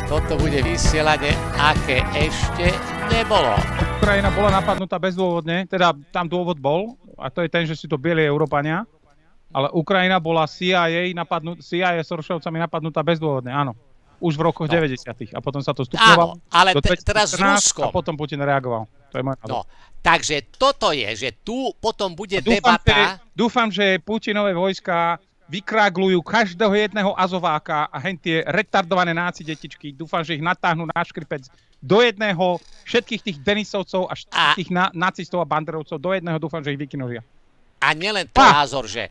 Toto bude vysielanie, aké ešte nebolo. Ukrajina bola napadnutá bezdôvodne, teda tam dôvod bol, a to je ten, že sú to bieli Európania, ale Ukrajina bola CIA Sorosovcami napadnutá bezdôvodne, áno. Už v rokoch 90. A potom sa to stupňovalo. Áno, ale teraz s Ruskom. A potom Putin reagoval. To je môj názor. No, takže toto je, že tu potom bude debata. Dúfam, že Putinové vojska vykráglujú každého jedného azováka a hentie retardované náci detičky. Dúfam, že ich natáhnú na škripec do jedného, všetkých tých Denisovcov a všetkých tých nacistov a banderovcov, do jedného dúfam, že ich vykynulia. A nielen to názor, že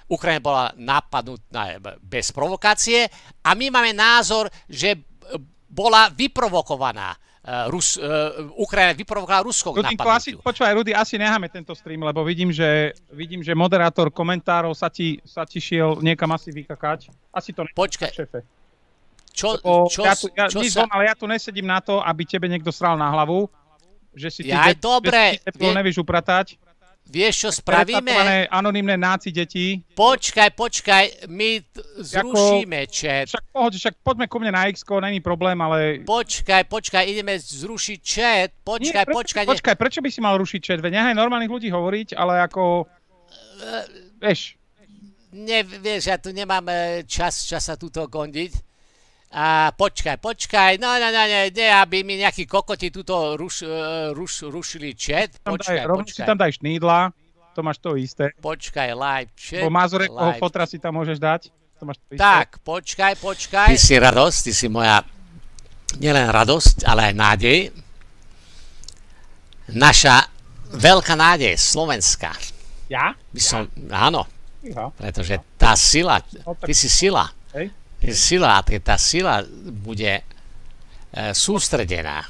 Ukrajina bola napadnutá bez provokácie a my máme názor, že bola vyprovokovaná. Ukrajina vyprovokovala Rusko k napadnutiu. Počúvaj, Rudy, asi necháme tento stream, lebo vidím, že moderátor komentárov sa ti šiel niekam asi vykakať. Asi to počkaj. Šefe. Ale ja tu nesedím na to, aby tebe niekto sral na hlavu, že si ty teplo nevieš upratať. Vieš, čo spravíme? Anonymné náci deti. Počkaj, my zrušíme chat. Však poďme ku mne na X-ko, není problém, ale... Počkaj, ideme zrušiť chat. Počkaj. Prečo by si mal rušiť chat? Veď nechaj normálnych ľudí hovoriť, ale ako... Vieš. Vieš, ja tu nemám čas sa tuto gondiť. A počkaj, no, aby mi nejakí kokoti tuto rušili chat. Počkaj. Si tam daj Šnídla, to máš to isté. Počkaj, live chat. Po Mazurekovho fotra si tam môžeš dať, to máš to isté. Tak, počkaj. Ty si radosť, ty si moja nielen radosť, ale aj nádej. Naša veľká nádej, Slovenska. Ja? Áno, pretože tá sila, ty si sila. Tá sila bude sústredená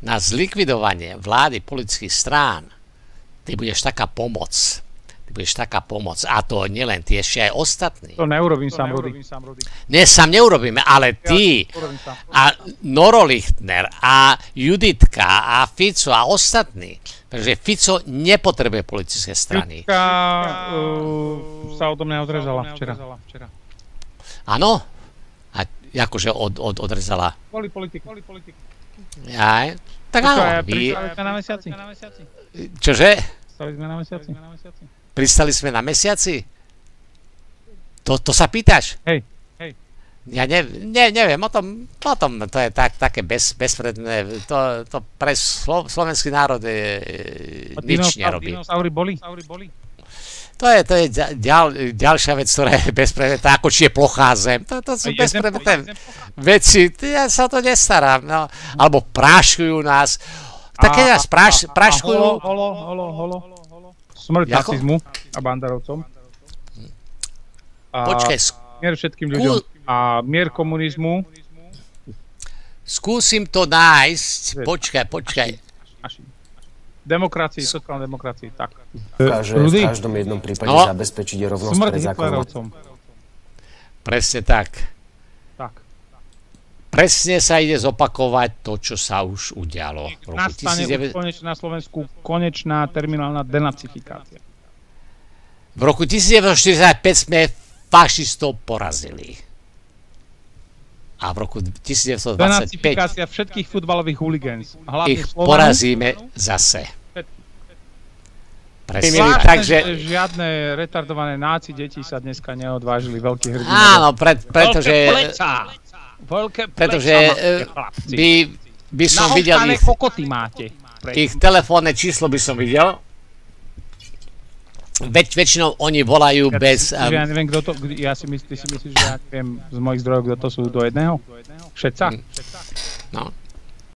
na zlikvidovanie vlády politických strán. Ty budeš taká pomoc. A to nielen ty, ešte aj ostatní. To neurobím sám, Rudy. Nie, sám neurobíme, ale ty a Noro Lichtner a Juditka a Fico a ostatní. Pretože Fico nepotrebuje politické strany. Juditka sa odo mňa odrezala včera. Áno? A akože odrezala? Kvôli politik. Jaj? Tak áno. Pristali sme na mesiaci. Čože? Pristali Pristali sme sme na mesiaci. na mesiaci? To sa pýtaš? Hej. Ja neviem, o tom to je také bezpredné, to pre slovenský národ nič nerobí. Dinosaury boli? To je ďalšia vec, ktorá je bezpredmetná, ako či je plochá zem. To sú bezpredmetné veci, ja sa to nestarám. No. Alebo práškujú nás. Tak keď nás práškujú... Holo. Smrť nacizmu a banderovcom. Počkaj. Mier všetkým ľuďom. A mier komunizmu. Skúsim to nájsť. Počkaj. Demokracii, sociálnej demokracii, tak. Dokáže v každom jednom prípade zabezpečiť rovnosť pred zákonom. Presne tak. Presne sa ide zopakovať to, čo sa už udialo. Nastane už konečne na Slovensku konečná terminálna denacifikácia. V roku 1945 sme fašistov porazili. A v roku 1925 denacifikácia všetkých futbalových hooligans. Ich porazíme zase. Presne, takže žiadne retardované náci deti sa dneska neodvážili veľkých hrdinov. Áno, pretože by som videl ich telefónne číslo by som videl. Väčšinou oni volajú bez... Ja neviem, kto to... Ty si myslíš, že ja neviem z mojich zdrojov, kto to sú do jedného? Všetca? No.